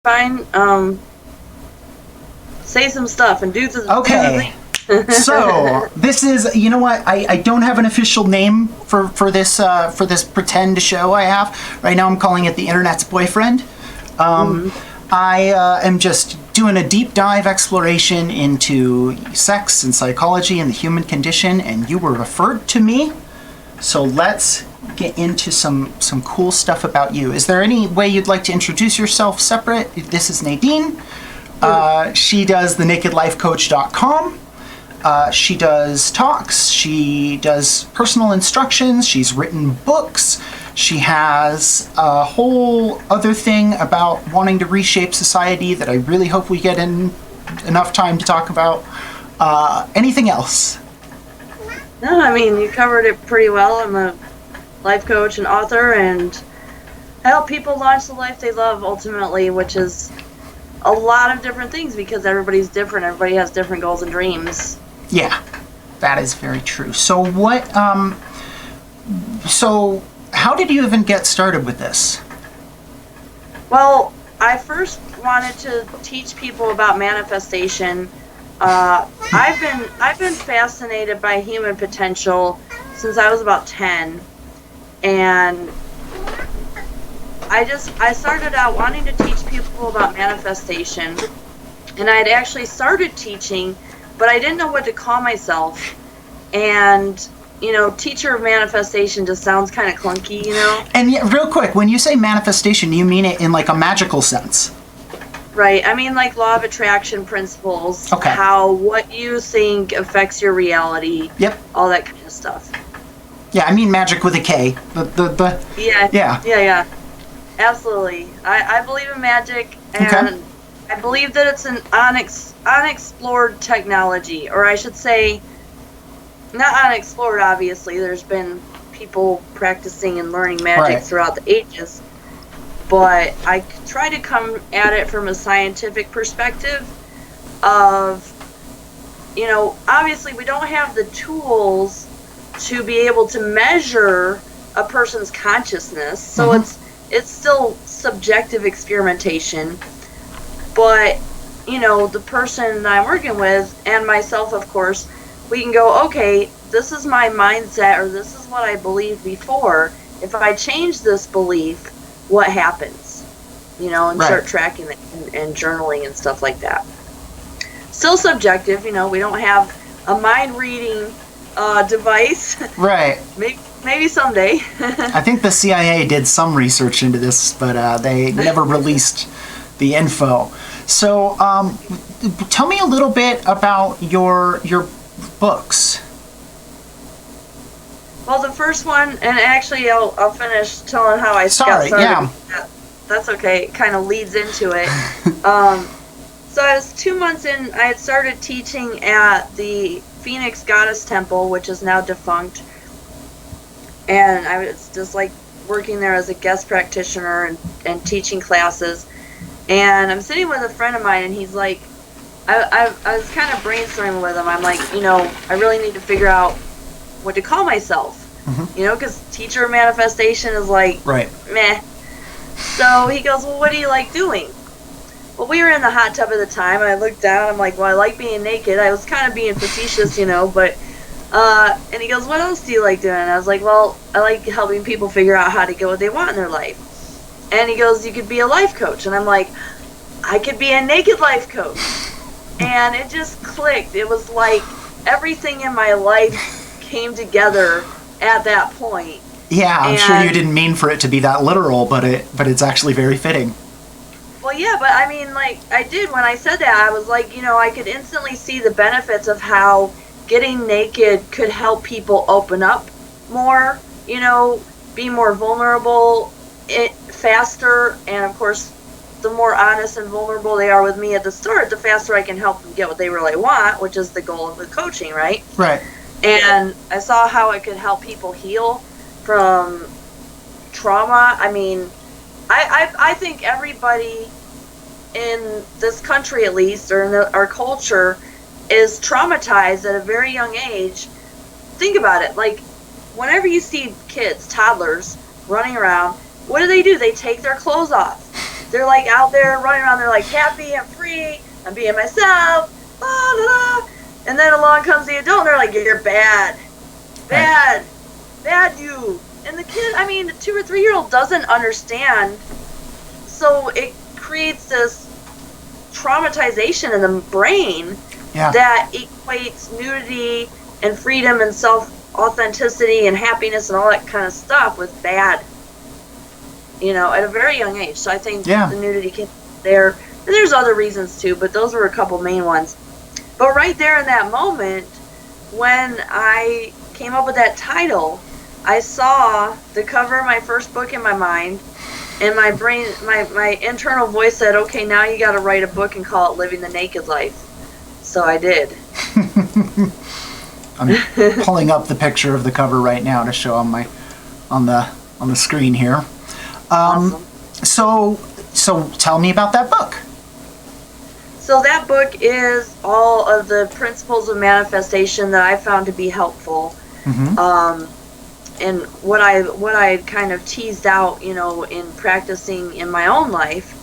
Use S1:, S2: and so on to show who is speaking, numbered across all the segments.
S1: fine. Say some stuff and do the
S2: Okay. So this is, you know what? I don't have an official name for this pretend show I have right now. I'm calling it the Internet's Boyfriend. I am just doing a deep dive exploration into sex and psychology and the human condition, and you were referred to me. So let's get into some cool stuff about you. Is there any way you'd like to introduce yourself separate? This is Nadine. She does thenakedlifecoach.com. She does talks. She does personal instructions. She's written books. She has a whole other thing about wanting to reshape society that I really hope we get in enough time to talk about. Anything else?
S1: No, I mean, you covered it pretty well. I'm a life coach and author, and I help people launch the life they love ultimately, which is a lot of different things because everybody's different. Everybody has different goals and dreams.
S2: Yeah, that is very true. So so how did you even get started with this?
S1: Well, I first wanted to teach people about manifestation. I've been fascinated by human potential since I was about 10, and I started out wanting to teach people about manifestation, and I had actually started teaching, but I didn't know what to call myself. And teacher of manifestation just sounds kind of clunky,
S2: And yeah, real quick, when you say manifestation, you mean it in like a magical sense?
S1: Right. I mean, like law of attraction principles.
S2: Okay.
S1: How what you think affects your reality.
S2: Yep.
S1: All that kind of stuff.
S2: Yeah, I mean magic with a K.
S1: Yeah. Absolutely. I believe in magic, and
S2: okay.
S1: I believe that it's an unexplored technology, or I should say, not unexplored, obviously. There's been people practicing and learning magic throughout the ages. But I try to come at it from a scientific perspective of, obviously we don't have the tools to be able to measure a person's consciousness. So it's still subjective experimentation. But, the person I'm working with, and myself, of course, we can go, okay, this is my mindset, or this is what I believed before. If I change this belief, what happens? And start tracking it and journaling and stuff like that. Still subjective, we don't have a mind-reading device. Right. Maybe someday.
S2: I think the CIA did some research into this, but they never released the info. So tell me a little bit about your books.
S1: Well, the first one, and actually I'll finish telling how I got started.
S2: Yeah.
S1: That's okay. It kind of leads into it. So I was 2 months in. I had started teaching at the Phoenix Goddess Temple, which is now defunct. And I was just like working there as a guest practitioner and teaching classes. And I'm sitting with a friend of mine, and he's like, I was kind of brainstorming with him. I'm like, I really need to figure out what to call myself. Because teacher of manifestation is like, meh. So he goes, well, what do you like doing? Well, we were in the hot tub at the time. I looked down. I'm like, well, I like being naked. I was kind of being facetious, but, and he goes, what else do you like doing? And I was like, well, I like helping people figure out how to get what they want in their life. And he goes, you could be a life coach. And I'm like, I could be a naked life coach. And it just clicked. It was like everything in my life came together at that point.
S2: Yeah, I'm sure you didn't mean for it to be that literal, but it's actually very fitting.
S1: Well, yeah, but I mean, like, I did when I said that. I was like, I could instantly see the benefits of how getting naked could help people open up more, be more vulnerable faster, and of course, the more honest and vulnerable they are with me at the start, the faster I can help them get what they really want, which is the goal of the coaching, right?
S2: Right.
S1: And I saw how it could help people heal from trauma. I mean, I think everybody in this country, at least, or in our culture, is traumatized at a very young age. Think about it. Like, whenever you see kids, toddlers, running around, what do? They take their clothes off. they're like out there running around. They're like happy, I'm free, I'm being myself, la la la. And then along comes the adult, and they're like, you're bad, bad, bad you. And the kid, I mean, the 2 or 3 year old doesn't understand, so it creates this traumatization in the brain that equates nudity and freedom and self-authenticity and happiness and all that kind of stuff with bad, at a very young age. So I think the nudity can there. And there's other reasons too, but those were a couple main ones. But right there in that moment, when I came up with that title, I saw the cover of my first book in my mind, and my brain, my internal voice said, okay, now you got to write a book and call it Living the Naked Life. So I did.
S2: I'm pulling up the picture of the cover right now to show on the screen here.
S1: Awesome.
S2: So tell me about that book.
S1: So that book is all of the principles of manifestation that I found to be helpful. And what I kind of teased out, in practicing in my own life.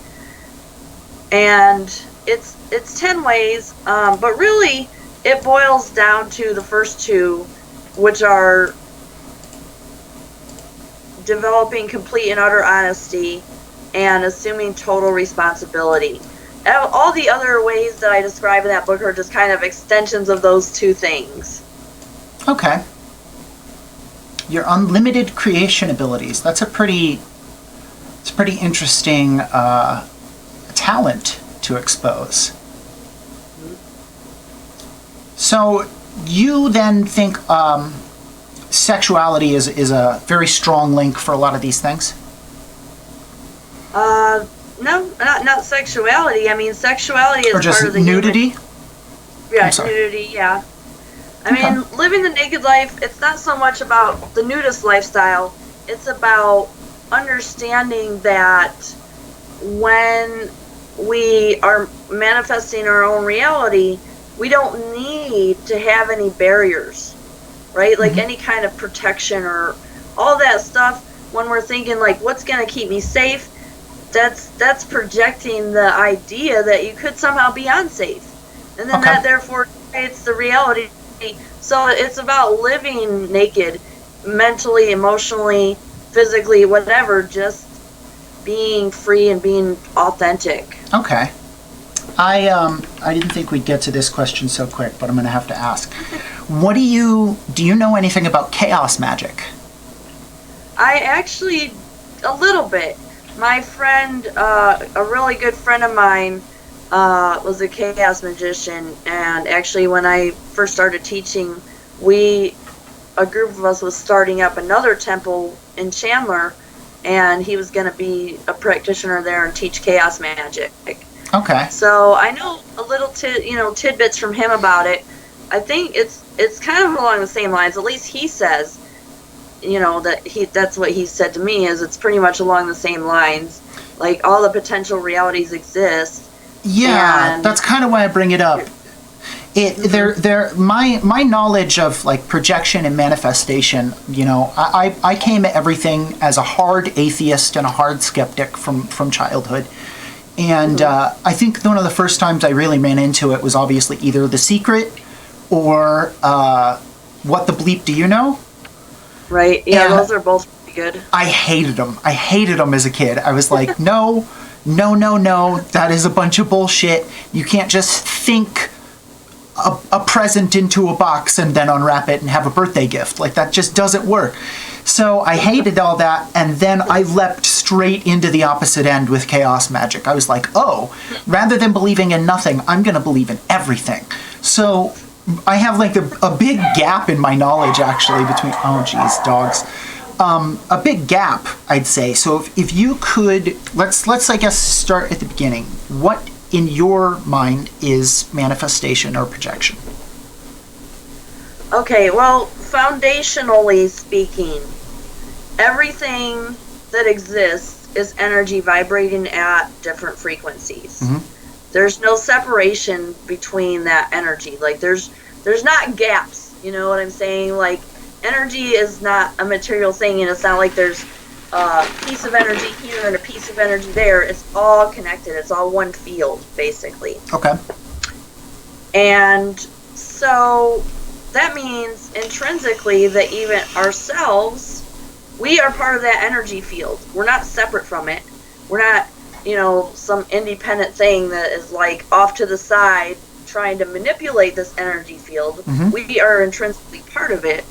S1: And it's 10 ways, but really it boils down to the first 2, which are developing complete and utter honesty and assuming total responsibility. All the other ways that I describe in that book are just kind of extensions of those 2 things.
S2: Okay. Your unlimited creation abilities. That's a pretty interesting talent to expose. So you then think sexuality is a very strong link for a lot of these things?
S1: No, not sexuality. I mean, sexuality is
S2: or just
S1: part of the
S2: nudity?
S1: Nudity, yeah. I mean, living the naked life, it's not so much about the nudist lifestyle. It's about understanding that when we are manifesting our own reality, we don't need to have any barriers, right? Like any kind of protection or all that stuff. When we're thinking, like, what's going to keep me safe, that's projecting the idea that you could somehow be unsafe. And then that therefore creates the reality. So it's about living naked, mentally, emotionally, physically, whatever, just being free and being authentic.
S2: Okay. I didn't think we'd get to this question so quick, but I'm going to have to ask. Do you know anything about chaos magic?
S1: I actually, a little bit. My friend, a really good friend of mine, was a chaos magician, and actually when I first started teaching, a group of us was starting up another temple in Chandler, and he was going to be a practitioner there and teach chaos magic.
S2: Okay.
S1: So I know a little tidbits from him about it. I think it's kind of along the same lines. At least he says, that's what he said to me, is it's pretty much along the same lines. Like, all the potential realities exist.
S2: Yeah, that's kind of why I bring it up. My knowledge of like projection and manifestation, I came at everything as a hard atheist and a hard skeptic from childhood. And I think one of the first times I really ran into it was obviously either The Secret or What the Bleep Do You Know?
S1: Right, yeah, those are both pretty good.
S2: I hated them as a kid. I was like, no, that is a bunch of bullshit. You can't just think a present into a box and then unwrap it and have a birthday gift. Like, that just doesn't work. So I hated all that, and then I leapt straight into the opposite end with chaos magic. I was like, rather than believing in nothing, I'm going to believe in everything. So I have like a big gap in my knowledge, actually, between, dogs. A big gap, I'd say. So if you could, let's I guess start at the beginning. What in your mind is manifestation or projection?
S1: Okay, well, foundationally speaking, everything that exists is energy vibrating at different frequencies. There's no separation between that energy. Like, there's not gaps, you know what I'm saying? Like, energy is not a material thing, and it's not like there's a piece of energy here and a piece of negative energy there, it's all connected. It's all one field, basically.
S2: Okay.
S1: And so that means intrinsically that even ourselves, we are part of that energy field. We're not separate from it. We're not, some independent thing that is like off to the side trying to manipulate this energy field.
S2: Mm-hmm.
S1: We are intrinsically part of it.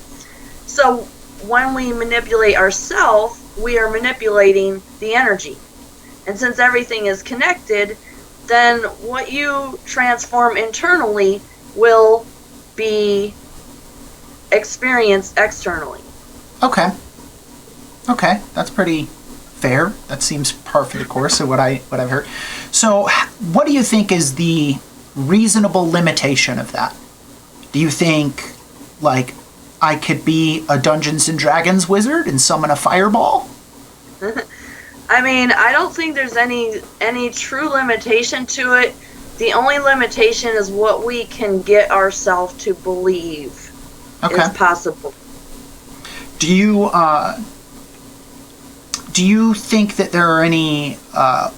S1: So when we manipulate ourselves, we are manipulating the energy. And since everything is connected, then what you transform internally will be experienced externally.
S2: Okay, that's pretty fair. That seems par for the course of what I've heard. So, what do you think is the reasonable limitation of that? Do you think, like, I could be a Dungeons and Dragons wizard and summon a fireball?
S1: I mean, I don't think there's any true limitation to it. The only limitation is what we can get ourselves to believe is possible.
S2: Do you think that there are any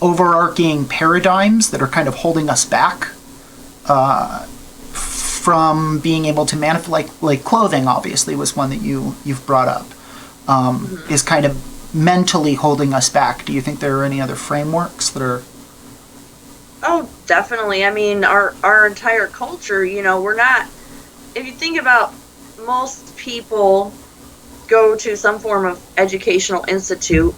S2: overarching paradigms that are kind of holding us back from being able to manifest? Like clothing, obviously, was one that you've brought up. Is kind of mentally holding us back. Do you think there are any other frameworks that are?
S1: Oh, definitely. I mean, our entire culture, we're not, if you think about, most people go to some form of educational institute,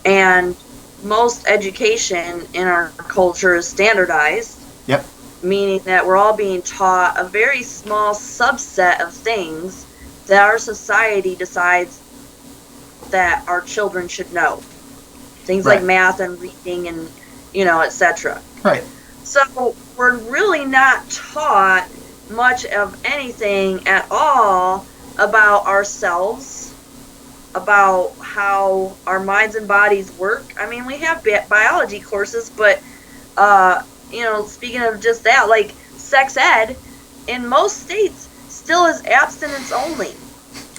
S1: and most education in our culture is standardized.
S2: Yep.
S1: Meaning that we're all being taught a very small subset of things that our society decides that our children should know. Things like math and reading and, etc.
S2: Right.
S1: So we're really not taught much of anything at all about ourselves, about how our minds and bodies work. I mean, we have biology courses, but, speaking of just that, like sex ed in most states still is abstinence only.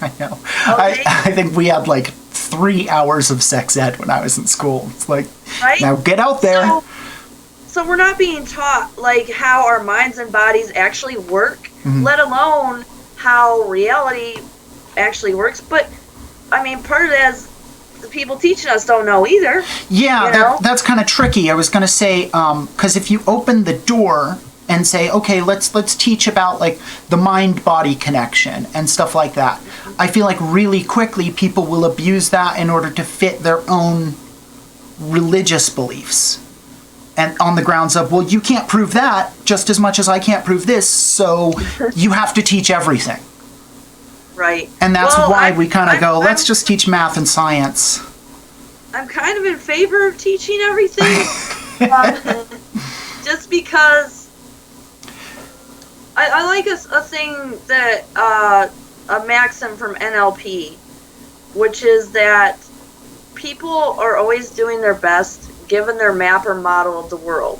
S2: I know.
S1: Okay.
S2: I think we had like 3 hours of sex ed when I was in school. It's like, now get out there.
S1: So we're not being taught like how our minds and bodies actually work, let alone how reality actually works. But I mean, part of that is the people teaching us don't know either.
S2: Yeah, that's kind of tricky. I was going to say, because if you open the door and say, okay, let's teach about like the mind-body connection and stuff like that, I feel like really quickly people will abuse that in order to fit their own religious beliefs. And on the grounds of, well, you can't prove that just as much as I can't prove this, so you have to teach everything.
S1: Right.
S2: And that's why we kind of go, let's just teach math and science.
S1: I'm kind of in favor of teaching everything. Just because I like a thing that, a maxim from NLP, which is that people are always doing their best given their map or model of the world.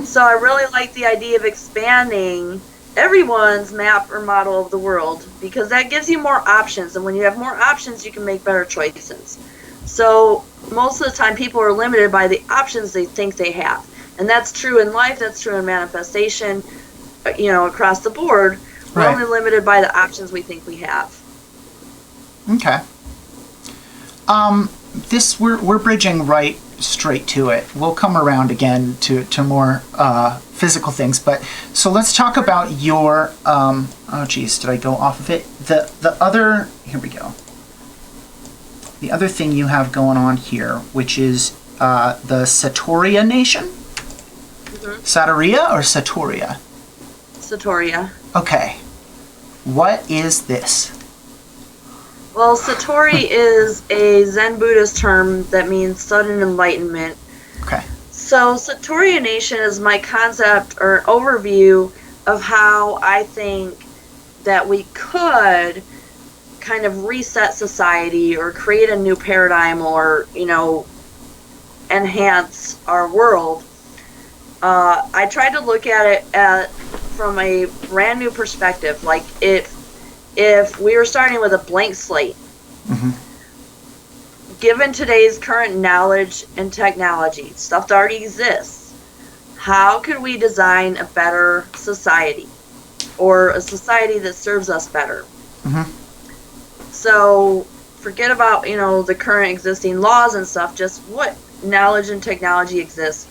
S1: So I really like the idea of expanding everyone's map or model of the world, because that gives you more options, and when you have more options you can make better choices. So most of the time people are limited by the options they think they have, and that's true in life, that's true in manifestation, across the board. We're only limited by the options we think we have.
S2: Okay. We're bridging right straight to it. We'll come around again to more physical things, but so let's talk about your did I go off of it? The other, here we go. The other thing you have going on here, which is the Satoria Nation. Satoria or Satoria?
S1: Satoria.
S2: Okay. What is this?
S1: Well, Satori is a Zen Buddhist term that means sudden enlightenment.
S2: Okay.
S1: So Satori Nation is my concept or overview of how I think that we could kind of reset society or create a new paradigm or, enhance our world. I tried to look at it from a brand new perspective. Like if we were starting with a blank slate, given today's current knowledge and technology, stuff that already exists, how could we design a better society, or a society that serves us better?
S2: Mm-hmm.
S1: So forget about, the current existing laws and stuff, just what knowledge and technology exists.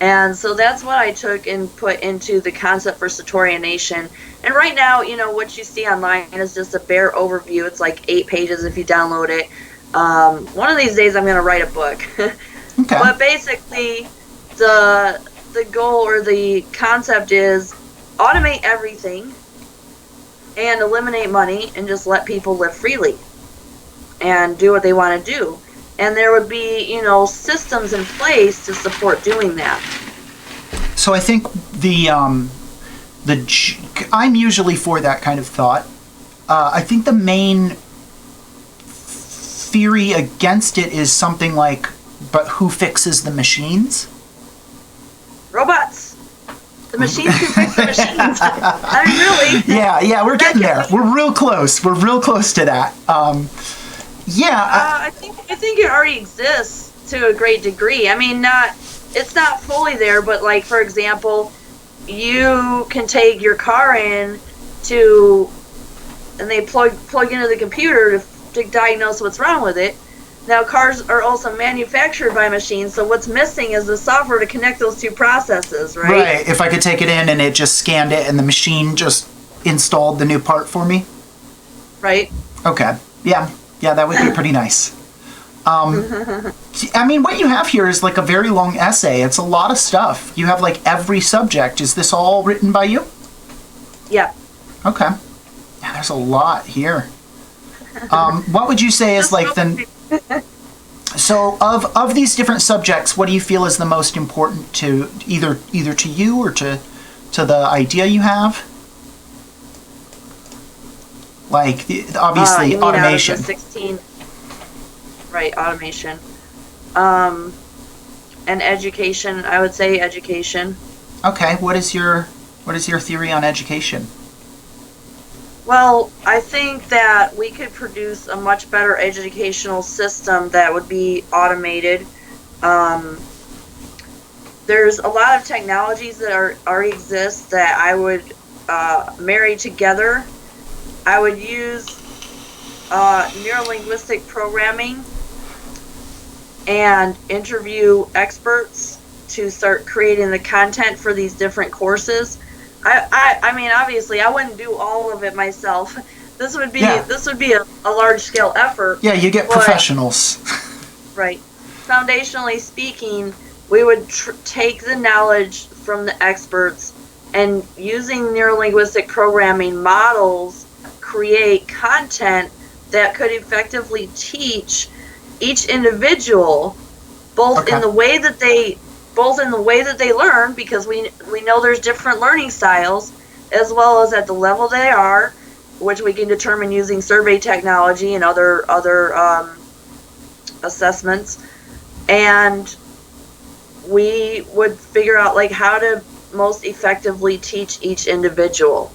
S1: And so that's what I took and put into the concept for Satorian Nation. And right now, what you see online is just a bare overview. It's like 8 pages if you download it. One of these days I'm going to write a book.
S2: Okay.
S1: But basically, the goal or the concept is automate everything and eliminate money and just let people live freely and do what they want to do. And there would be, systems in place to support doing that.
S2: So I think I'm usually for that kind of thought. I think the main theory against it is something like, but who fixes the machines?
S1: Robots. The machines can fix the machines. I mean, really.
S2: Yeah, we're getting there. We're real close. We're real close to that.
S1: I think it already exists to a great degree. I mean, it's not fully there, but like, for example, you can take your car and they plug into the computer to diagnose what's wrong with it. Now, cars are also manufactured by machines, so what's missing is the software to connect those two processes, right?
S2: Right. If I could take it in and it just scanned it and the machine just installed the new part for me.
S1: Right.
S2: Okay. Yeah, that would be pretty nice. I mean, what you have here is like a very long essay. It's a lot of stuff. You have like every subject. Is this all written by you?
S1: Yeah.
S2: Okay. Yeah, there's a lot here. What would you say is like the... So of these different subjects, what do you feel is the most important to either to you or to the idea you have? Like, obviously, automation.
S1: Out of the 16, right, automation. And education, I would say education.
S2: Okay, what is your theory on education?
S1: Well, I think that we could produce a much better educational system that would be automated. There's a lot of technologies that already exist that I would marry together. I would use neuro-linguistic programming and interview experts to start creating the content for these different courses. I mean, obviously, I wouldn't do all of it myself. This would be a large scale effort.
S2: Yeah, you get professionals.
S1: Right. Foundationally speaking, we would take the knowledge from the experts and using neuro-linguistic programming models, create content that could effectively teach each individual both in the way that they learn, because we know there's different learning styles, as well as at the level they are, which we can determine using survey technology and other assessments. And we would figure out like how to most effectively teach each individual,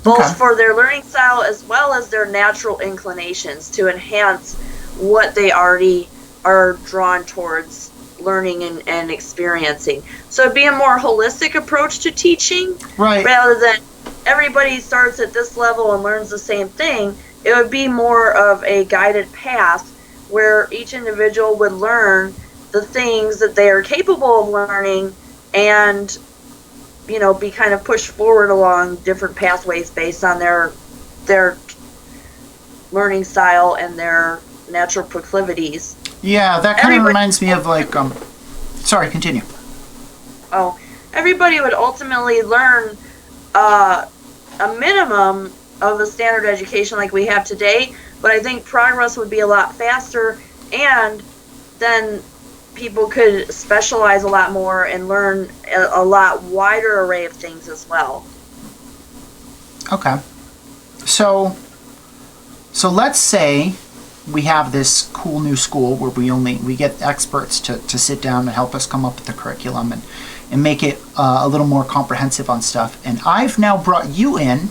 S1: both for their learning style as well as their natural inclinations, to enhance what they already are drawn towards learning and experiencing. So it'd be a more holistic approach to teaching,
S2: right?
S1: Rather than everybody starts at this level and learns the same thing. It would be more of a guided path where each individual would learn the things that they are capable of learning and, be kind of pushed forward along different pathways based on their learning style and their natural proclivities.
S2: Yeah, that kind of reminds me of like, sorry, continue.
S1: Oh, everybody would ultimately learn a minimum of a standard education like we have today, but I think progress would be a lot faster, and then people could specialize a lot more and learn a lot wider array of things as well.
S2: Okay. So let's say we have this cool new school where we get experts to sit down and help us come up with the curriculum and make it a little more comprehensive on stuff. And I've now brought you in.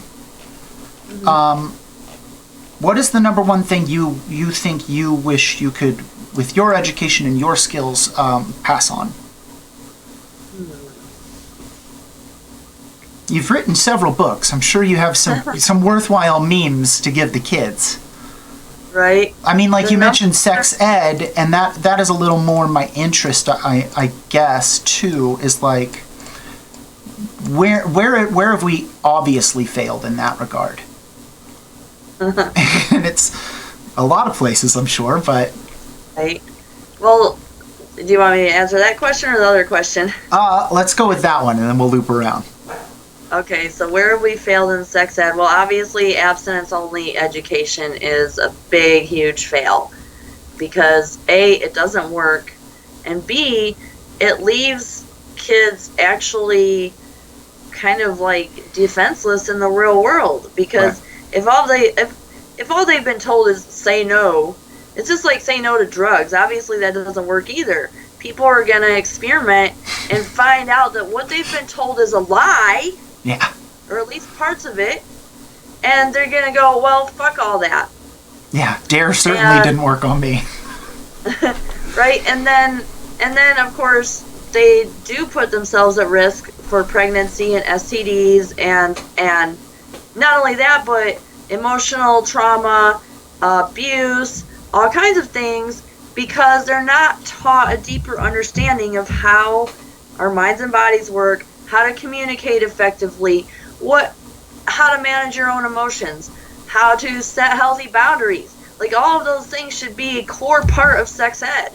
S1: Mm-hmm.
S2: What is the number one thing you think you wish you could with your education and your skills, pass on? You've written several books. I'm sure you have some worthwhile memes to give the kids.
S1: Right.
S2: I mean, like you mentioned sex ed, and that is a little more my interest, I guess, too, is like, where have we obviously failed in that regard? And it's a lot of places, I'm sure, but...
S1: Right. Well, do you want me to answer that question or the other question?
S2: Let's go with that one, and then we'll loop around.
S1: Okay, so where have we failed in sex ed? Well, obviously, abstinence-only education is a big, huge fail. Because A, it doesn't work, and B, it leaves kids actually kind of like defenseless in the real world. Because if all they've been told is say no, it's just like say no to drugs. Obviously, that doesn't work either. People are going to experiment and find out that what they've been told is a lie.
S2: Yeah.
S1: Or at least parts of it. And they're going to go, well, fuck all that.
S2: Yeah, DARE certainly didn't work on me.
S1: Right? And then, of course, they do put themselves at risk for pregnancy and STDs and not only that, but emotional trauma, abuse, all kinds of things, because they're not taught a deeper understanding of how our minds and bodies work, how to communicate effectively, how to manage your own emotions, how to set healthy boundaries. Like, all of those things should be a core part of sex ed.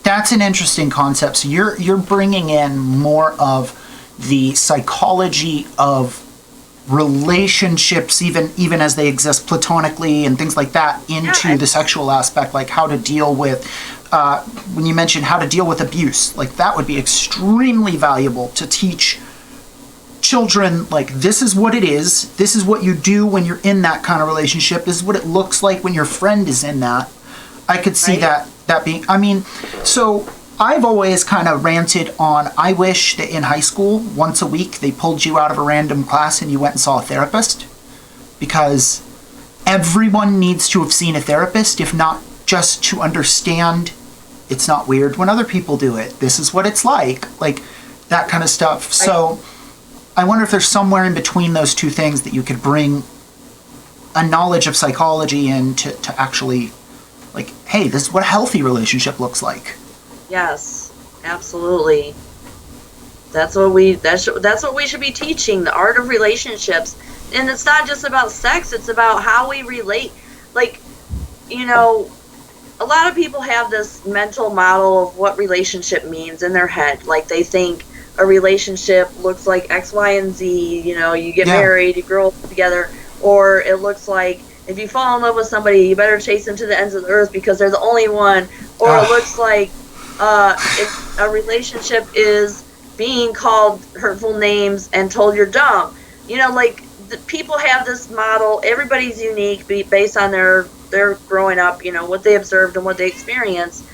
S2: That's an interesting concept. So you're bringing in more of the psychology of relationships, even as they exist platonically and things like that, into the sexual aspect, like how to deal with, when you mentioned how to deal with abuse, like that would be extremely valuable to teach children, like, this is what it is, this is what you do when you're in that kind of relationship, this is what it looks like when your friend is in that. I could see that being, I mean, so I've always kind of ranted on, I wish that in high school, once a week, they pulled you out of a random class and you went and saw a therapist, because everyone needs to have seen a therapist, if not just to understand it's not weird when other people do it. This is what it's like that kind of stuff. So I wonder if there's somewhere in between those two things that you could bring a knowledge of psychology in to actually, like, hey, this is what a healthy relationship looks like.
S1: Yes, absolutely. That's what we should be teaching, the art of relationships. And it's not just about sex, it's about how we relate. Like, you know, a lot of people have this mental model of what relationship means in their head. Like, they think a relationship looks like X, Y, and Z. You know, you get married, you grow up together, or it looks like if you fall in love with somebody, you better chase them to the ends of the earth because they're the only one. Or it looks like if a relationship is being called hurtful names and told you're dumb. You know, like, people have this model. Everybody's unique based on their growing up, you know, what they observed and what they experienced.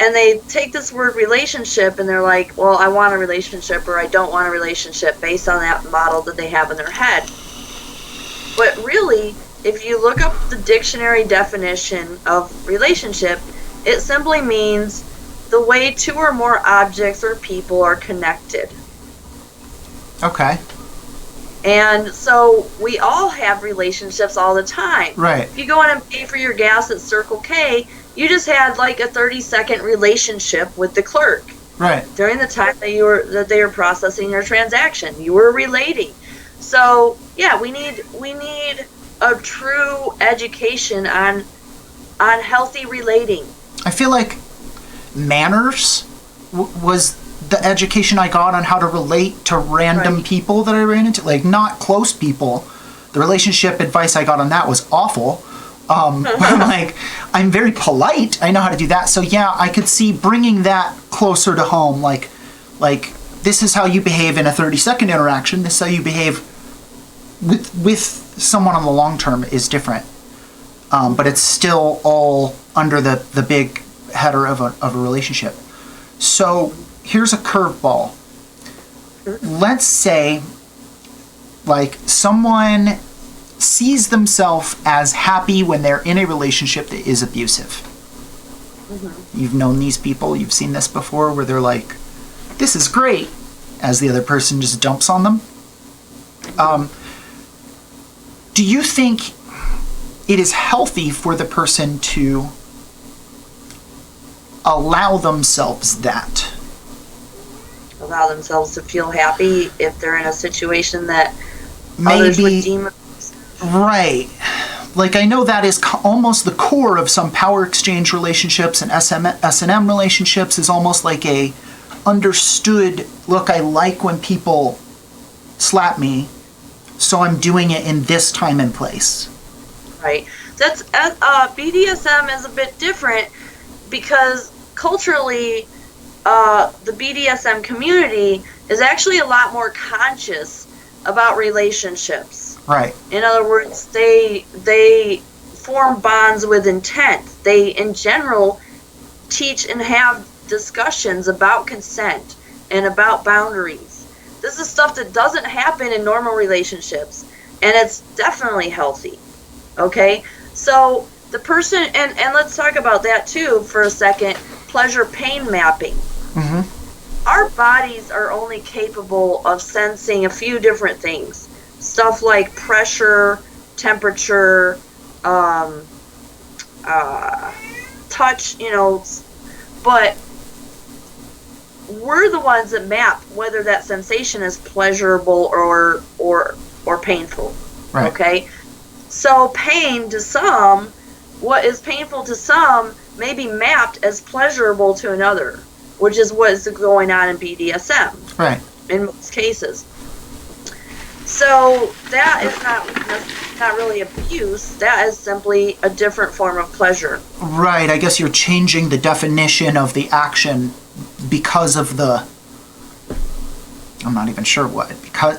S1: And they take this word relationship and they're like, well, I want a relationship or I don't want a relationship based on that model that they have in their head. But really, if you look up the dictionary definition of relationship, it simply means the way two or more objects or people are connected.
S2: Okay.
S1: And so we all have relationships all the time.
S2: Right.
S1: If you go in and pay for your gas at Circle K, you just had like a 30-second relationship with the clerk.
S2: Right.
S1: During the time that they were processing your transaction, you were relating. So yeah, we need a true education on healthy relating.
S2: I feel like manners was the education I got on how to relate to random people that I ran into, like not close people. The relationship advice I got on that was awful. But like, I'm very polite. I know how to do that. So yeah, I could see bringing that closer to home. Like this is how you behave in a 30-second interaction. This is how you behave with someone on the long term is different. But it's still all under the big header of a relationship. So here's a curveball. Let's say, like, someone sees themselves as happy when they're in a relationship that is abusive. You've known these people, you've seen this before, where they're like, this is great, as the other person just dumps on them. Do you think it is healthy for the person to allow themselves that?
S1: Allow themselves to feel happy if they're in a situation that others would deem...
S2: Right. Like, I know that is almost the core of some power exchange relationships and S&M relationships, is almost like a understood, look, I like when people slap me, so I'm doing it in this time and place.
S1: Right. That's BDSM is a bit different because culturally, the BDSM community is actually a lot more conscious about relationships.
S2: Right.
S1: In other words, they form bonds with intent. They, in general, teach and have discussions about consent and about boundaries. This is stuff that doesn't happen in normal relationships, and it's definitely healthy. Okay? So the person, and let's talk about that too for a second, pleasure-pain mapping. Our bodies are only capable of sensing a few different things. Stuff like pressure, temperature, touch, but we're the ones that map whether that sensation is pleasurable or painful.
S2: Right.
S1: Okay? So pain to some, what is painful to some may be mapped as pleasurable to another, which is what is going on in BDSM.
S2: Right.
S1: In most cases. So that is not really abuse. That is simply a different form of pleasure.
S2: Right. I guess you're changing the definition of the action because of the, I'm not even sure what,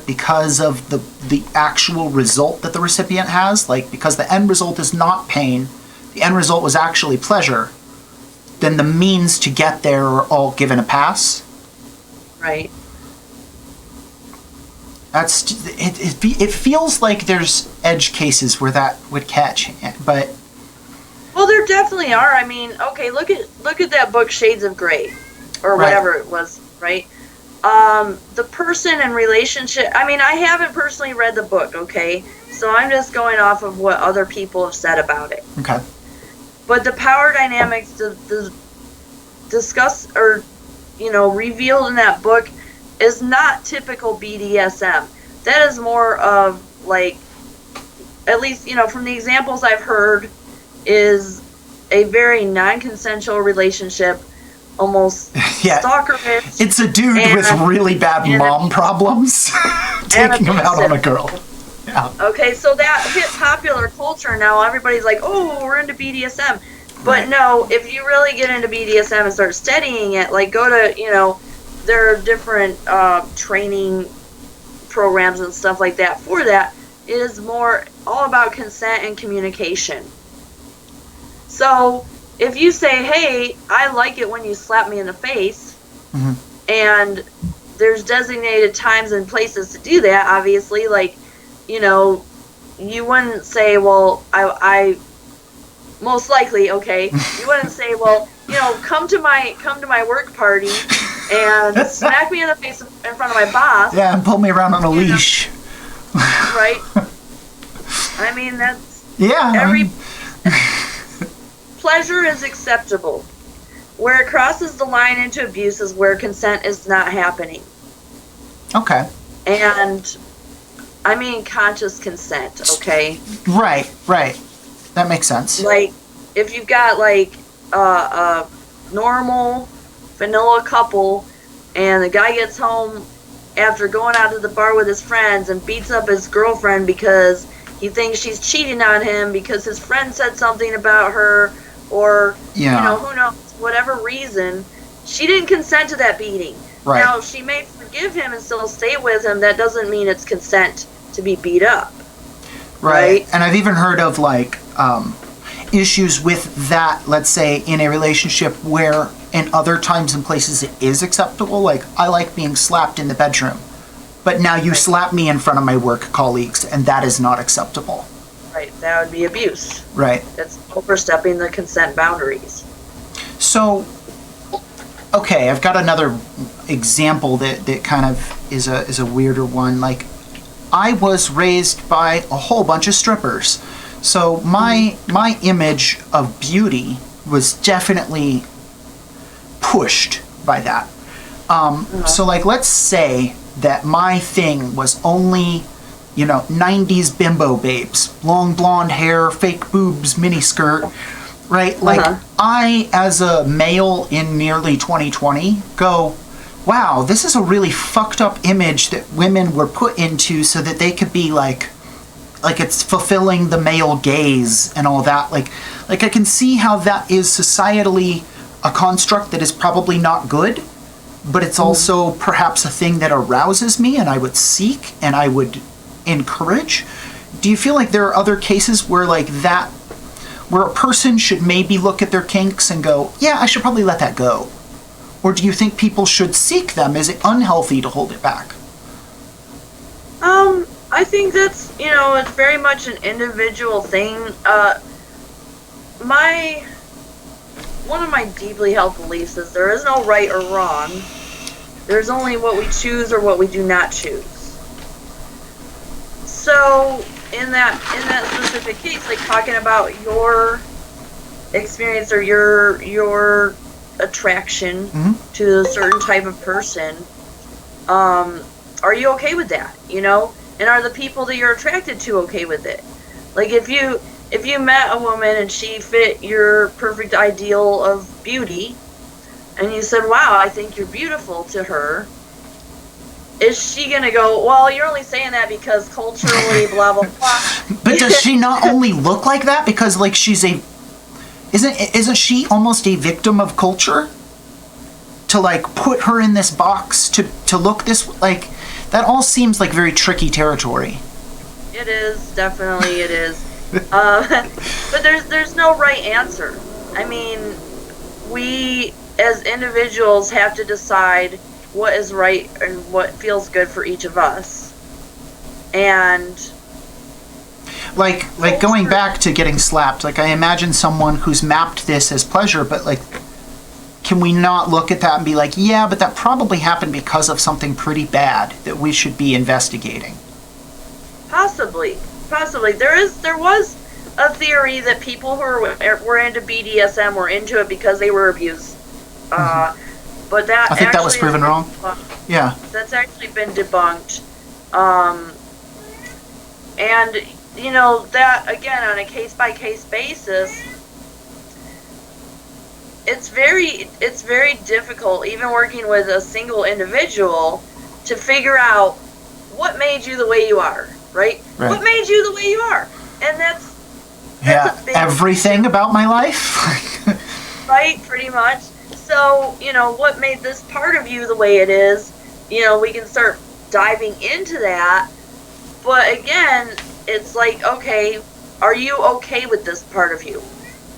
S2: because of the actual result that the recipient has. Like, because the end result is not pain, the end result was actually pleasure, then the means to get there are all given a pass.
S1: Right.
S2: That's it feels like there's edge cases where that would catch, but
S1: well, there definitely are. I mean, okay, look at that book Shades of Grey, or whatever it was, right? The person in relationship. I mean, I haven't personally read the book, okay, so I'm just going off of what other people have said about it.
S2: Okay.
S1: But the power dynamics discussed or revealed in that book is not typical BDSM. That is more of, like, at least, from the examples I've heard, is a very non-consensual relationship, almost stalkerish.
S2: It's a dude with really bad mom problems taking him out on a girl. Yeah. Okay,
S1: so that hit popular culture now. Everybody's like, oh, we're into BDSM. But no, if you really get into BDSM and start studying it, like, go to, there are different training programs and stuff like that for that. It is more all about consent and communication. So if you say, hey, I like it when you slap me in the face, and there's designated times and places to do that, obviously, like, you wouldn't say, well, I most likely, okay, you wouldn't say, well, come to my work party and smack me in the face in front of my boss.
S2: Yeah, and pull me around on a leash.
S1: Right? I mean, that's...
S2: Yeah.
S1: Pleasure is acceptable. Where it crosses the line into abuse is where consent is not happening.
S2: Okay.
S1: And, I mean conscious consent, okay?
S2: Right. That makes sense.
S1: Like, if you've got, like, a normal vanilla couple, and the guy gets home after going out to the bar with his friends and beats up his girlfriend because he thinks she's cheating on him because his friend said something about her, or who knows, whatever reason, she didn't consent to that beating.
S2: Right.
S1: Now, she may forgive him and still stay with him. That doesn't mean it's consent to be beat up. Right?
S2: And I've even heard of, like, issues with that, let's say, in a relationship where in other times and places it is acceptable. Like, I like being slapped in the bedroom, but now you slap me in front of my work colleagues, and that is not acceptable.
S1: Right, that would be abuse.
S2: Right.
S1: That's overstepping the consent boundaries.
S2: So, okay, I've got another example that kind of is a weirder one. Like, I was raised by a whole bunch of strippers. So my image of beauty was definitely pushed by that. So like, let's say that my thing was only, 90s bimbo babes, long blonde hair, fake boobs, miniskirt, right? Like, I, as a male in nearly 2020, go, wow, this is a really fucked up image that women were put into so that they could be like it's fulfilling the male gaze and all that. Like I can see how that is societally a construct that is probably not good, but it's also perhaps a thing that arouses me and I would seek and I would encourage. Do you feel like there are other cases where like that, where a person should maybe look at their kinks and go, yeah, I should probably let that go? Or do you think people should seek them? Is it unhealthy to hold it back?
S1: I think that's, it's very much an individual thing. One of my deeply held beliefs is there is no right or wrong. There's only what we choose or what we do not choose. So, in that specific case, like talking about your experience or your attraction to a certain type of person, are you okay with that? And are the people that you're attracted to okay with it? Like if you met a woman and she fit your perfect ideal of beauty, and you said, wow, I think you're beautiful to her, is she gonna go, well, you're only saying that because culturally blah blah blah?
S2: But does she not only look like that because like she's isn't she almost a victim of culture? To like put her in this box to look this, like, that all seems like very tricky territory.
S1: It is, definitely it is. But there's no right answer. I mean, we as individuals have to decide what is right and what feels good for each of us. And
S2: like going back to getting slapped, like I imagine someone who's mapped this as pleasure, but like, can we not look at that and be like, yeah, but that probably happened because of something pretty bad that we should be investigating? Possibly.
S1: There was a theory that people who were into BDSM were into it because they were abused. But that
S2: I think that was proven wrong. Yeah.
S1: That's actually been debunked. And that again on a case by case basis, it's very difficult, even working with a single individual, to figure out what made you the way you are, right? What made you the way you are? And that's a big
S2: everything about my life.
S1: Right, pretty much. So, what made this part of you the way it is? We can start diving into that. But again, it's like, okay, are you okay with this part of you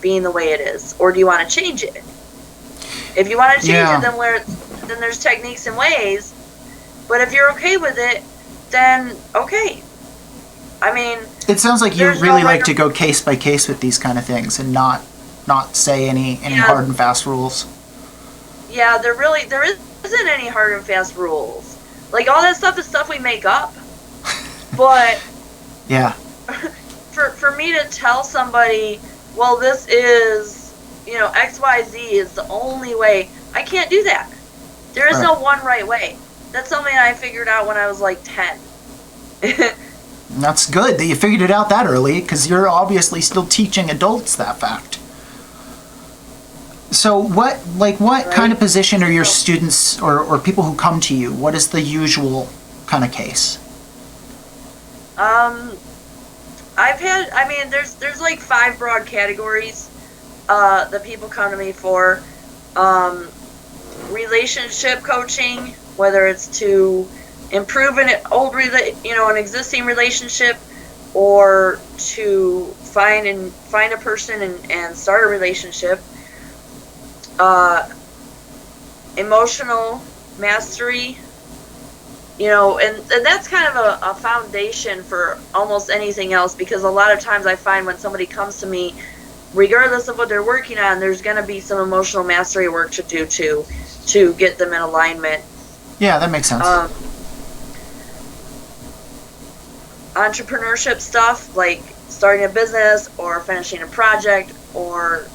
S1: being the way it is, or do you want to change it? If you want to change it, then there's techniques and ways. But if you're okay with it, then okay. I mean,
S2: it sounds like you really like to go case by case with these kind of things and not say any hard and fast rules.
S1: Yeah, there isn't any hard and fast rules. Like, all that stuff is stuff we make up. But
S2: yeah.
S1: For me to tell somebody, well, this is, XYZ is the only way, I can't do that. There is no one right way. That's something I figured out when I was like 10.
S2: That's good that you figured it out that early, because you're obviously still teaching adults that fact. So what kind of position are your students or people who come to you? What is the usual kind of case? There's like 5 broad categories that people come to me for. Relationship coaching, whether it's to improve an existing relationship, or to find a person and start a relationship. Emotional mastery, and that's kind of a foundation for almost anything else, because a lot of times I find when somebody comes to me,
S1: regardless of what they're working on, there's going to be some emotional mastery work to do to get them in alignment.
S2: Yeah, that makes sense.
S1: Entrepreneurship stuff, like starting a business or finishing a project or,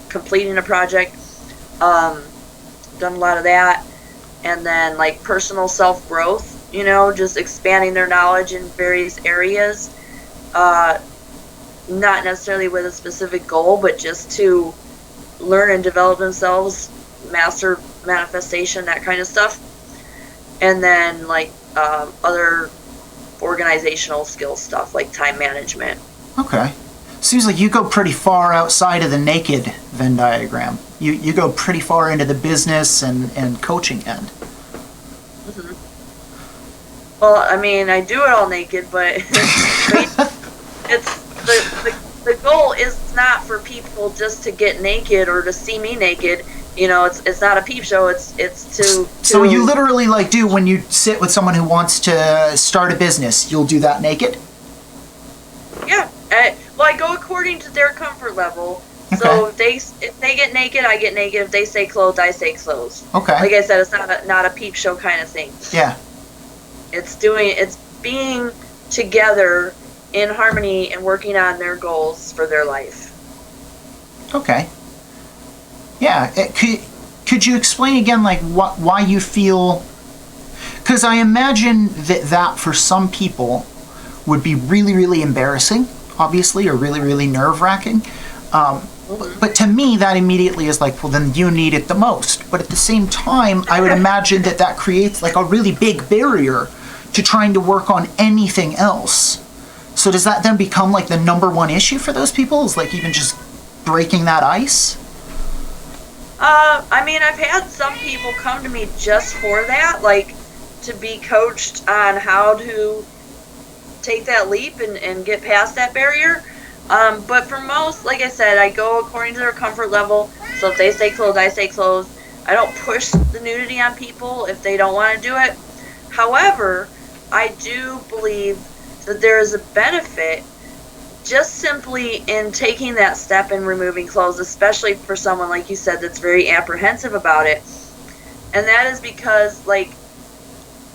S1: completing a project. Done a lot of that. And then like personal self-growth, just expanding their knowledge in various areas. Not necessarily with a specific goal, but just to learn and develop themselves, master manifestation, that kind of stuff. And then like other organizational skill stuff like time management.
S2: Okay. Seems like you go pretty far outside of the naked Venn diagram. You go pretty far into the business and coaching end.
S1: Mm-hmm. Well, I mean, I do it all naked, but it's the goal is not for people just to get naked or to see me naked. It's not a peep show. It's to.
S2: So you literally do when you sit with someone who wants to start a business, you'll do that naked?
S1: Yeah. I go according to their comfort level. Okay. So if they get naked, I get naked. If they say clothed, I say clothed.
S2: Okay.
S1: Like I said, it's not a peep show kind of thing.
S2: Yeah.
S1: It's being together in harmony and working on their goals for their life.
S2: Okay. Yeah. Could you explain again, why you feel? Because I imagine that for some people would be really, really embarrassing, obviously, or really, really nerve-wracking. But to me, that immediately is well, then you need it the most. But at the same time, I would imagine that creates a really big barrier to trying to work on anything else. So does that then become the number one issue for those people? Is even just breaking that ice?
S1: I mean, I've had some people come to me just for that, to be coached on how to take that leap and get past that barrier. But for most, like I said, I go according to their comfort level. So if they say clothed, I say clothed. I don't push the nudity on people if they don't want to do it. However, I do believe that there is a benefit just simply in taking that step and removing clothes, especially for someone, like you said, that's very apprehensive about it. And that is because,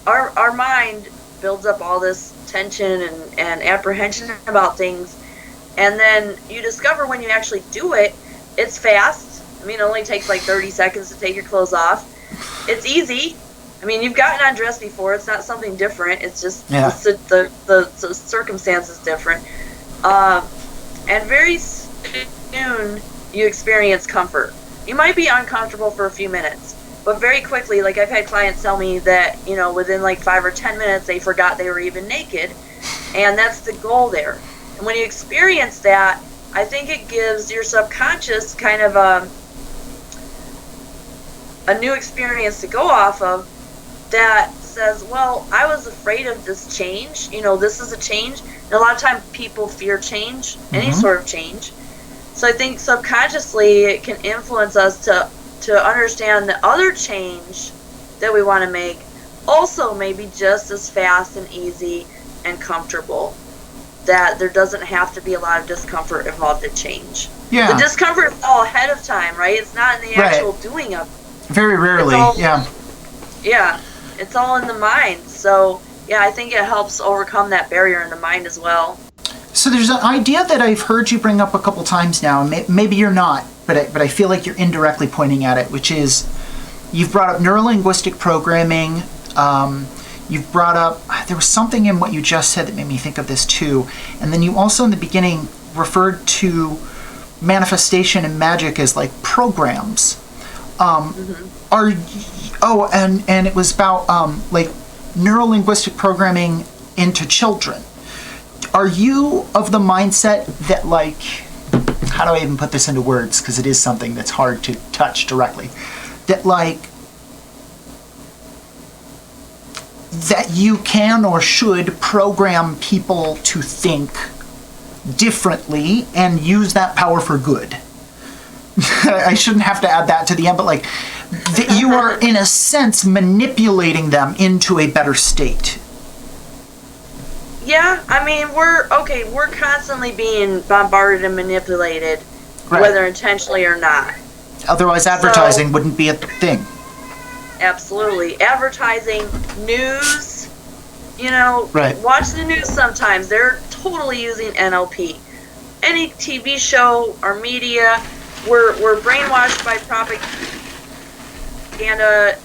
S1: our mind builds up all this tension and apprehension about things. And then you discover when you actually do it, it's fast. I mean, it only takes 30 seconds to take your clothes off. It's easy. I mean, you've gotten undressed before. It's not something different. It's just the circumstance is different. And very soon you experience comfort. You might be uncomfortable for a few minutes, but very quickly, I've had clients tell me that, within 5 or 10 minutes, they forgot they were even naked. And that's the goal there. And when you experience that, I think it gives your subconscious kind of a new experience to go off of that says, well, I was afraid of this change. This is a change. And a lot of times people fear change, any sort of change. So I think subconsciously it can influence us to understand the other change that we want to make also may be just as fast and easy and comfortable. That there doesn't have to be a lot of discomfort involved in change.
S2: Yeah.
S1: The discomfort is all ahead of time, right? It's not in the actual doing of it.
S2: Very rarely, yeah.
S1: Yeah. It's all in the mind. So, yeah, I think it helps overcome that barrier in the mind as well.
S2: So there's an idea that I've heard you bring up a couple times now, and maybe you're not, but I feel like you're indirectly pointing at it, which is you've brought up neuro-linguistic programming. You've brought up, there was something in what you just said that made me think of this too. And then you also in the beginning referred to manifestation and magic as programs. And it was about neuro-linguistic programming into children. Are you of the mindset that how do I even put this into words? Because it is something that's hard to touch directly. That that you can or should program people to think differently and use that power for good. I shouldn't have to add that to the end, but that you are in a sense manipulating them into a better state. Yeah,
S1: I mean, we're constantly being bombarded and manipulated
S2: Right.
S1: whether intentionally or not.
S2: Otherwise, advertising wouldn't be a thing.
S1: Absolutely. Advertising, news, you know,
S2: Right.
S1: watch the news sometimes. They're totally using NLP. Any TV show or media, we're brainwashed by propaganda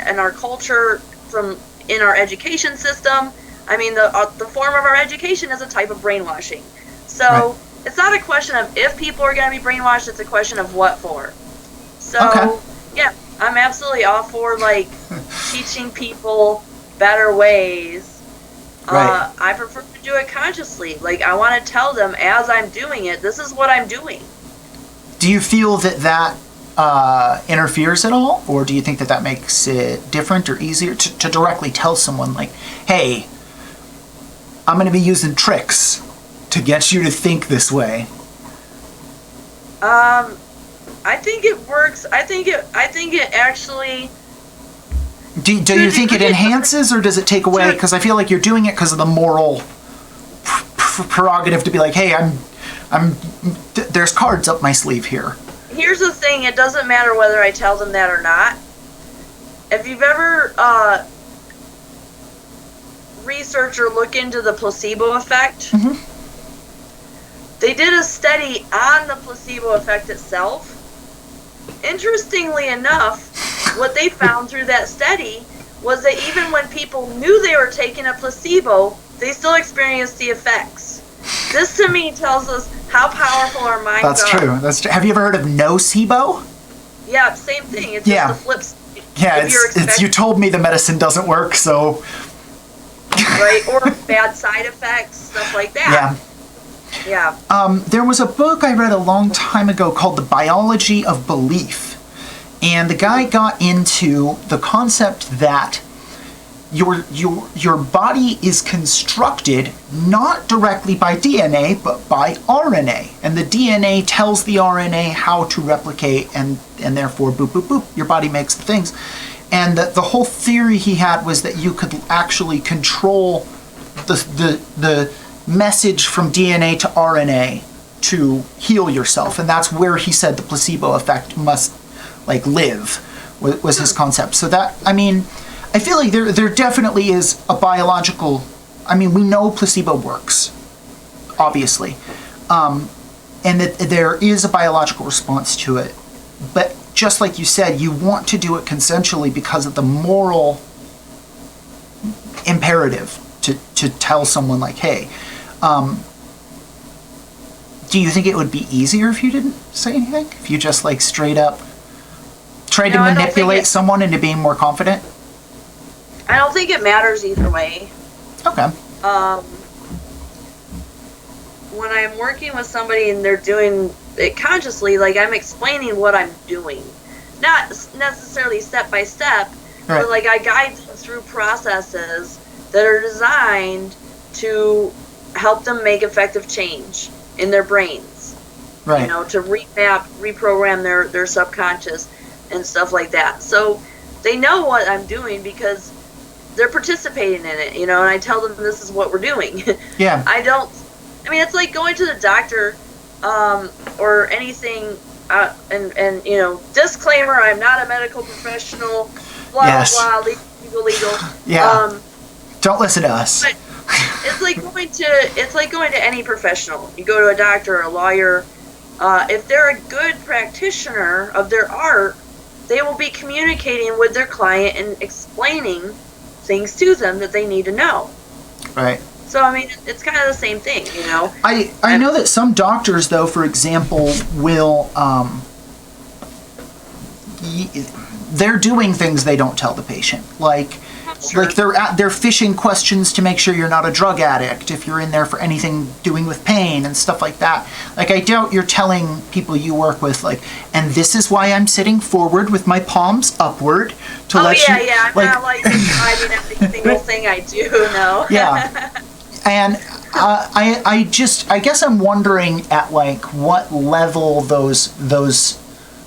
S1: and our culture in our education system. I mean, the form of our education is a type of brainwashing. So
S2: Right.
S1: it's not a question of if people are going to be brainwashed, it's a question of what for. So,
S2: Okay.
S1: yeah, I'm absolutely all for, like, teaching people better ways.
S2: Right.
S1: I prefer to do it consciously. Like, I want to tell them as I'm doing it, this is what I'm doing.
S2: Do you feel that interferes at all? Or do you think that makes it different or easier to directly tell someone, like, hey, I'm going to be using tricks to get you to think this way?
S1: I think it works. I think it actually...
S2: Do you think it enhances or does it take away? Because I feel like you're doing it because of the moral prerogative to be like, hey, there's cards up my sleeve here.
S1: Here's the thing. It doesn't matter whether I tell them that or not. If you've ever research or look into the placebo effect,
S2: Mm-hmm.
S1: They did a study on the placebo effect itself. Interestingly enough, what they found through that study was that even when people knew they were taking a placebo, they still experienced the effects. This to me tells us how powerful our minds are.
S2: That's true. That's true. Have you ever heard of nocebo?
S1: Yeah, same thing. It's
S2: Yeah.
S1: just the flip side.
S2: Yeah,
S1: If you're
S2: it's you told me the medicine doesn't work, so...
S1: right, or bad side effects, stuff like that.
S2: Yeah.
S1: Yeah.
S2: There was a book I read a long time ago called The Biology of Belief. And the guy got into the concept that your body is constructed not directly by DNA, but by RNA. And the DNA tells the RNA how to replicate, and therefore, boop, boop, boop, your body makes the things. And the whole theory he had was that you could actually control the message from DNA to RNA to heal yourself. And that's where he said the placebo effect must, like, live, was his concept. So that, I mean, I feel like there definitely is a biological, I mean, we know placebo works, obviously. And that there is a biological response to it. But just like you said, you want to do it consensually because of the moral imperative to tell someone, like, hey, do you think it would be easier if you didn't say anything? If you just, like, straight up tried to manipulate someone into being more confident?
S1: I don't think it matters either way.
S2: Okay.
S1: When I'm working with somebody and they're doing it consciously, like, I'm explaining what I'm doing. Not necessarily step by step,
S2: Right.
S1: but, like, I guide them through processes that are designed to help them make effective change in their brains.
S2: Right.
S1: You know, to reprogram their subconscious and stuff like that. So they know what I'm doing because they're participating in it, you know, and I tell them this is what we're doing.
S2: Yeah.
S1: I mean, it's like going to the doctor or anything, and you know, disclaimer, I'm not a medical professional, blah,
S2: Yes.
S1: blah, legal.
S2: Yeah. Don't listen to us.
S1: But it's like going to any professional. You go to a doctor or a lawyer. If they're a good practitioner of their art, they will be communicating with their client and explaining things to them that they need to know.
S2: Right.
S1: So, I mean, it's kind of the same thing, you know?
S2: I know that some doctors, though, for example, will, they're doing things they don't tell the patient. Like,
S1: Sure.
S2: like they're fishing questions to make sure you're not a drug addict if you're in there for anything doing with pain and stuff like that. Like, I doubt you're telling people you work with, like, and this is why I'm sitting forward with my palms upward to let you...
S1: I'm not, like, describing every single thing I do, no.
S2: Yeah. And I guess I'm wondering at, like, what level those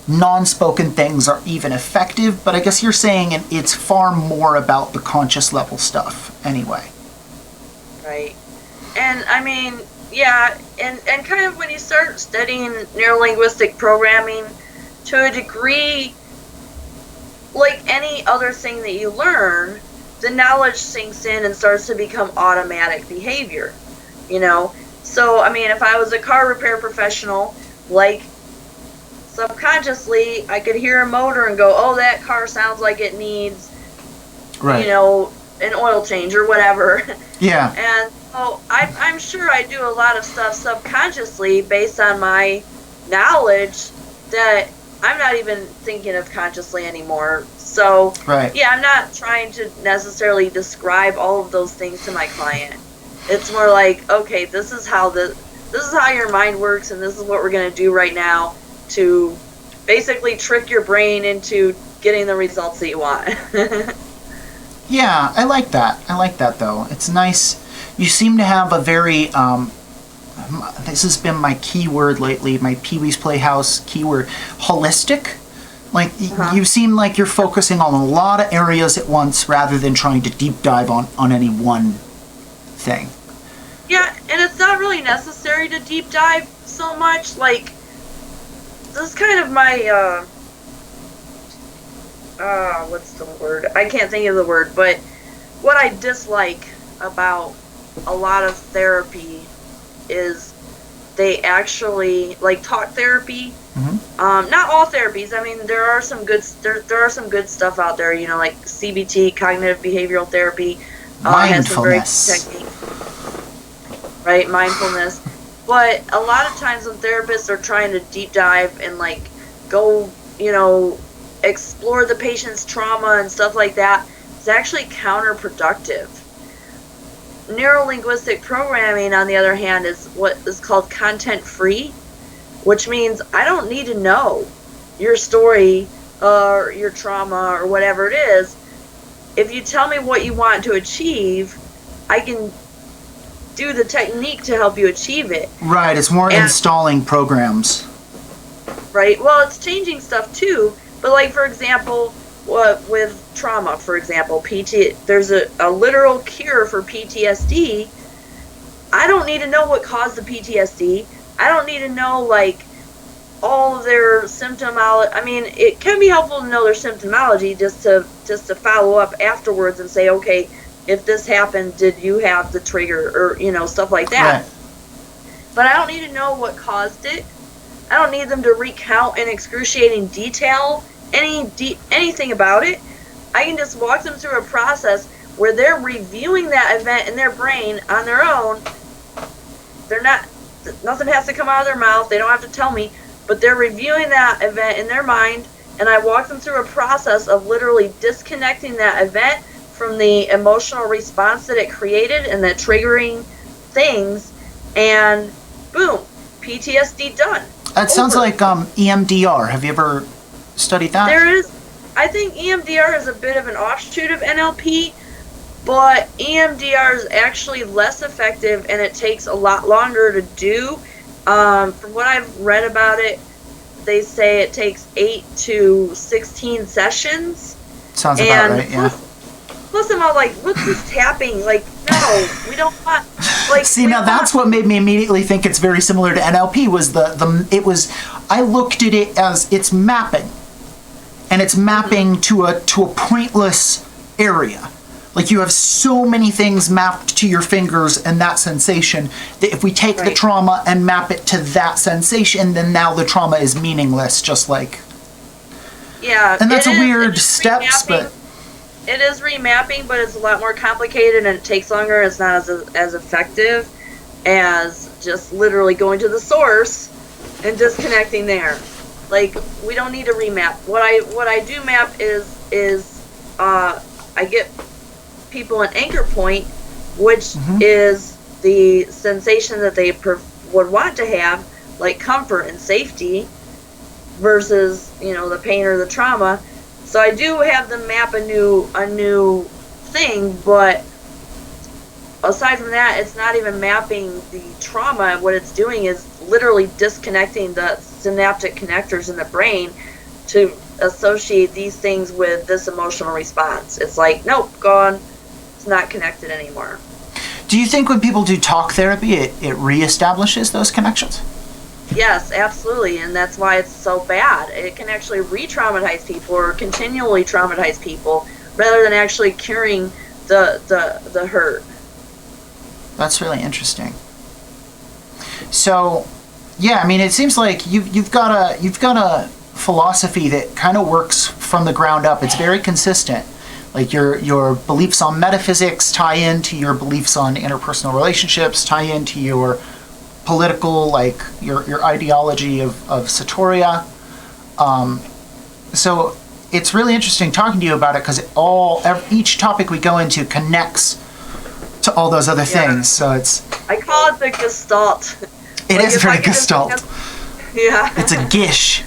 S2: non-spoken things are even effective, but I guess you're saying it's far more about the conscious level stuff anyway.
S1: Right. And, I mean, Yeah, and kind of when you start studying neurolinguistic programming, to a degree, like any other thing that you learn, the knowledge sinks in and starts to become automatic behavior, you know? So, I mean, if I was a car repair professional, like, subconsciously, I could hear a motor and go, oh, that car sounds like it needs,
S2: Right.
S1: you know, an oil change or whatever.
S2: Yeah.
S1: And so I'm sure I do a lot of stuff subconsciously based on my knowledge that I'm not even thinking of consciously anymore. So,
S2: Right.
S1: yeah, I'm not trying to necessarily describe all of those things to my client. It's more like, okay, this is how your mind works, and this is what we're going to do right now to basically trick your brain into getting the results that you want.
S2: Yeah, I like that. I like that, though. It's nice. You seem to have a very, this has been my keyword lately, my Pee-wee's Playhouse keyword, holistic. Like, you seem like you're focusing on a lot of areas at once rather than trying to deep dive on any one thing.
S1: Yeah, and it's not really necessary to deep dive so much. Like, this is kind of my, what's the word? I can't think of the word, but what I dislike about a lot of therapy is they actually, like talk therapy, not all therapies. I mean, there are some good stuff out there, you know, like CBT, cognitive behavioral therapy, has some very good techniques, right? Mindfulness. But a lot of times when therapists are trying to deep dive and like go, you know, explore the patient's trauma and stuff like that, it's actually counterproductive. Neurolinguistic programming, on the other hand, is what is called content-free, which means I don't need to know your story or your trauma or whatever it is. If you tell me what you want to achieve, I can do the technique to help you achieve it.
S2: Right, it's more installing programs.
S1: Right, well, it's changing stuff too, but like, for example, with trauma, for example, there's a literal cure for PTSD. I don't need to know what caused the PTSD. I don't need to know, like, all of their symptomology. I mean, it can be helpful to know their symptomology just to follow up afterwards and say, okay, if this happened, did you have the trigger, or, you know, stuff like that. Right. But I don't need to know what caused it. I don't need them to recount in excruciating detail anything about it. I can just walk them through a process where they're reviewing that event in their brain on their own. Nothing has to come out of their mouth. They don't have to tell me, but they're reviewing that event in their mind, and I walk them through a process of literally disconnecting that event from the emotional response that it created and the triggering things, and boom, PTSD done.
S2: That sounds like EMDR. Have you ever studied that?
S1: I think EMDR is a bit of an offshoot of NLP, but EMDR is actually less effective and it takes a lot longer to do. From what I've read about it, they say it takes 8 to 16 sessions.
S2: Sounds about right, yeah.
S1: Plus I'm all like, what's this tapping? Like, no, we don't want, like...
S2: See, now that's what made me immediately think it's very similar to NLP, was I looked at it as it's mapping. And it's mapping to a pointless area. Like, you have so many things mapped to your fingers and that sensation that if we take the trauma and map it to that sensation, then now the trauma is meaningless, just like...
S1: Yeah.
S2: And that's a weird steps, but...
S1: It is remapping, but it's a lot more complicated and it takes longer. It's not as effective as just literally going to the source and disconnecting there. Like, we don't need to remap. What I do map is I get people an anchor point, which is the sensation that they would want to have, like comfort and safety, versus, you know, the pain or the trauma. So I do have them map a new thing, but aside from that, it's not even mapping the trauma. What it's doing is literally disconnecting the synaptic connectors in the brain to associate these things with this emotional response. It's like, nope, gone. It's not connected anymore.
S2: Do you think when people do talk therapy, it reestablishes those connections?
S1: Yes, absolutely, and that's why it's so bad. It can actually re-traumatize people or continually traumatize people rather than actually curing the hurt.
S2: That's really interesting. So, yeah, I mean, it seems like you've got a philosophy that kind of works from the ground up. It's very consistent. Like your beliefs on metaphysics tie into your beliefs on interpersonal relationships, tie into your political, like your ideology of Satoriya. So it's really interesting talking to you about it because each topic we go into connects to all those other things. So
S1: I call it the Gestalt.
S2: It is very Gestalt.
S1: Yeah.
S2: It's a gish.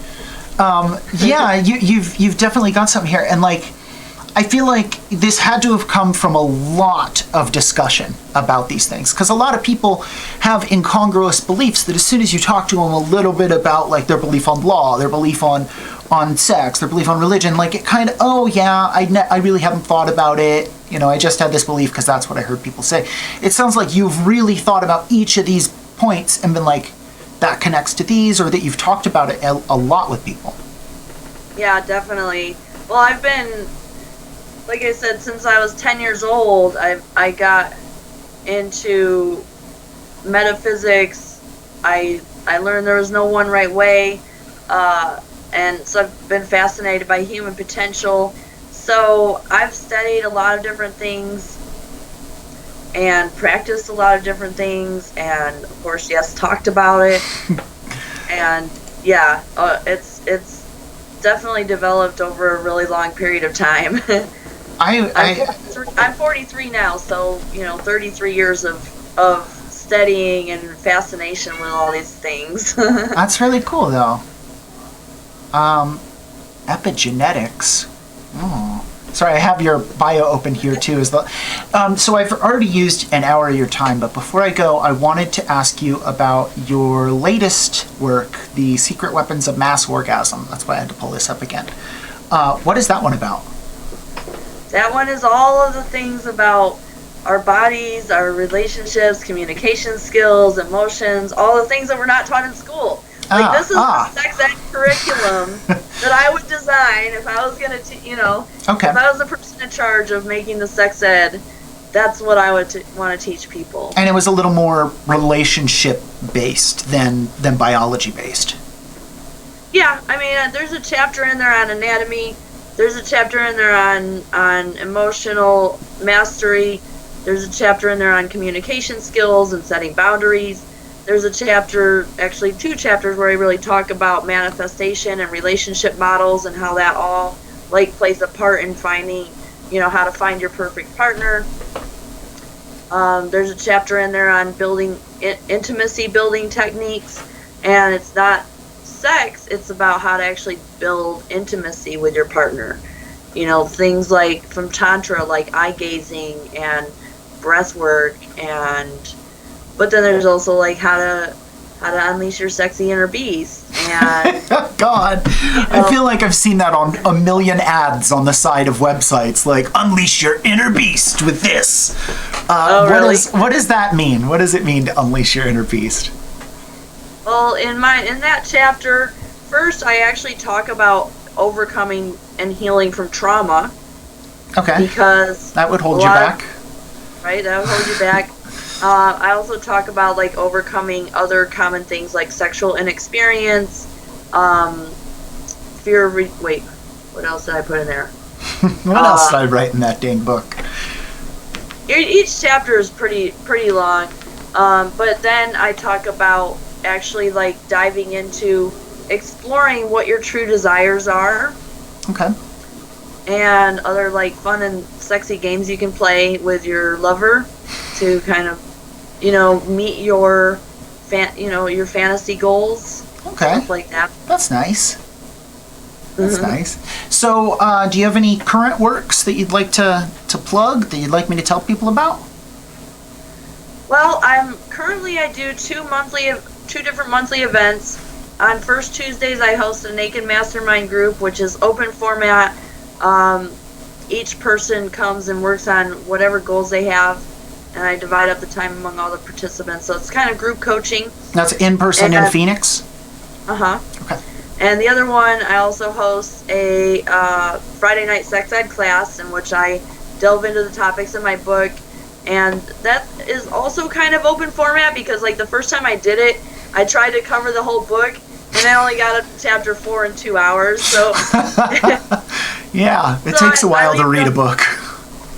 S2: Yeah, you've definitely got something here, and like I feel like this had to have come from a lot of discussion about these things, because a lot of people have incongruous beliefs that as soon as you talk to them a little bit about like their belief on law, their belief on sex, their belief on religion, like it kind of, oh yeah, I really haven't thought about it. You know, I just had this belief because that's what I heard people say. It sounds like you've really thought about each of these points and been like, that connects to these, or that you've talked about it a lot with people.
S1: Yeah, definitely. Well, I've been, like I said, since I was 10 years old, I got into metaphysics. I learned there was no one right way, and so I've been fascinated by human potential. So I've studied a lot of different things and practiced a lot of different things, and of course, yes, talked about it. And yeah, it's definitely developed over a really long period of time. I'm 43 now, so 33 years of studying and fascination with all these things.
S2: That's really cool, though. Epigenetics. Oh. Sorry, I have your bio open here too. So I've already used an hour of your time, but before I go, I wanted to ask you about your latest work, The Secret Weapons of Mass Orgasm. That's why I had to pull this up again. What is that one about?
S1: That one is all of the things about our bodies, our relationships, communication skills, emotions, all the things that we're not taught in school. Like, this is the sex ed curriculum that I would design if I was going to,
S2: okay.
S1: If I was the person in charge of making the sex ed, that's what I would want to teach people.
S2: And it was a little more relationship-based than biology-based.
S1: Yeah, I mean, there's a chapter in there on anatomy. There's a chapter in there on emotional mastery. There's a chapter in there on communication skills and setting boundaries. There's a chapter, actually 2 chapters, where I really talk about manifestation and relationship models and how that all plays a part in finding, how to find your perfect partner. There's a chapter in there on building intimacy building techniques, and it's not sex, it's about how to actually build intimacy with your partner. Things like from Tantra, like eye gazing and breath work, but then there's also like how to unleash your sexy inner beast. And
S2: God, I feel like I've seen that on a million ads on the side of websites, like unleash your inner beast with this.
S1: Really?
S2: What does that mean? What does it mean to unleash your inner beast?
S1: Well, in that chapter, first I actually talk about overcoming and healing from trauma.
S2: Okay.
S1: Because
S2: that would hold you back.
S1: Right, that would hold you back. I also talk about overcoming other common things like sexual inexperience, fear of wait, what else did I put in there?
S2: What else did I write in that dang book?
S1: Each chapter is pretty long, but then I talk about actually diving into exploring what your true desires are.
S2: Okay.
S1: And other fun and sexy games you can play with your lover to kind of meet your your fantasy goals.
S2: Okay.
S1: Stuff like that.
S2: That's nice. That's nice. So, do you have any current works that you'd like to plug, that you'd like me to tell people about?
S1: Well, I do 2 different monthly events. On first Tuesdays, I host a Naked Mastermind group, which is open format. Each person comes and works on whatever goals they have. and I divide up the time among all the participants. So it's kind of group coaching.
S2: That's in person in Phoenix?
S1: Uh-huh.
S2: Okay.
S1: And the other one, I also host a Friday night sex ed class in which I delve into the topics in my book. And that is also kind of open format because, like, the first time I did it, I tried to cover the whole book, and I only got up to chapter 4 in 2 hours. So
S2: yeah, it takes a while to read a book.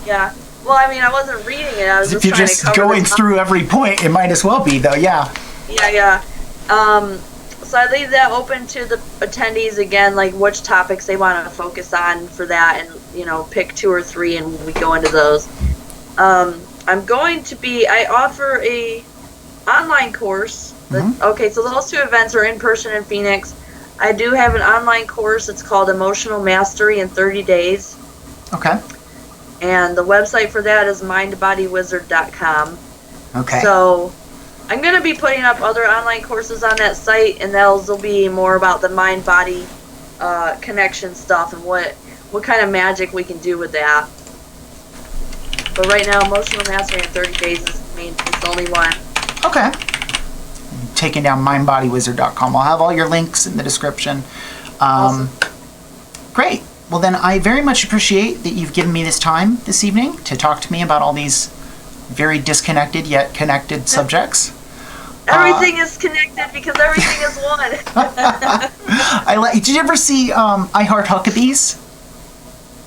S1: Yeah. Well, I mean, I wasn't reading it. I was just
S2: if you're just going through every point, it might as well be, though. Yeah.
S1: Yeah. So I leave that open to the attendees again, like which topics they want to focus on for that, and pick 2 or 3, and we go into those. I offer a online course. Okay, so those 2 events are in person in Phoenix. I do have an online course. It's called Emotional Mastery in 30 Days.
S2: Okay.
S1: And the website for that is mindbodywizard.com.
S2: Okay.
S1: So I'm going to be putting up other online courses on that site, and those will be more about the mind-body connection stuff and what kind of magic we can do with that. But right now, Emotional Mastery in 30 Days is the only one.
S2: Okay. Taking down mindbodywizard.com. I'll have all your links in the description.
S1: Awesome.
S2: Great. Well, then I very much appreciate that you've given me this time this evening to talk to me about all these very disconnected yet connected subjects.
S1: Everything is connected because everything is one.
S2: Did you ever see I Heart Huckabees?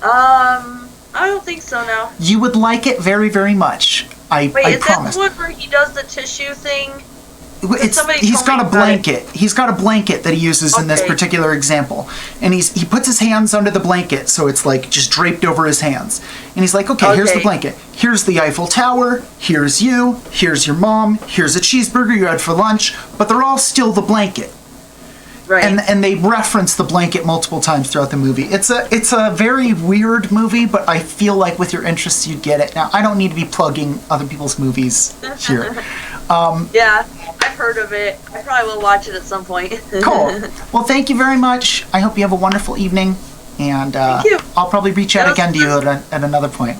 S1: I don't think so, no.
S2: You would like it very, very much. I promise.
S1: That the one where he does the tissue thing?
S2: He's got a blanket. He's got a blanket that he uses in this particular example, and he puts his hands under the blanket, so it's like just draped over his hands. And he's like, okay, here's the blanket. Here's the Eiffel Tower. Here's you. Here's your mom. Here's a cheeseburger you had for lunch, but they're all still the blanket.
S1: Right.
S2: And they reference the blanket multiple times throughout the movie. It's a very weird movie, but I feel like with your interests you'd get it. Now, I don't need to be plugging other people's movies here.
S1: Yeah, I've heard of it. I probably will watch it at some point.
S2: Cool. Well, thank you very much. I hope you have a wonderful evening, and
S1: Thank you.
S2: I'll probably reach out again to you at another point.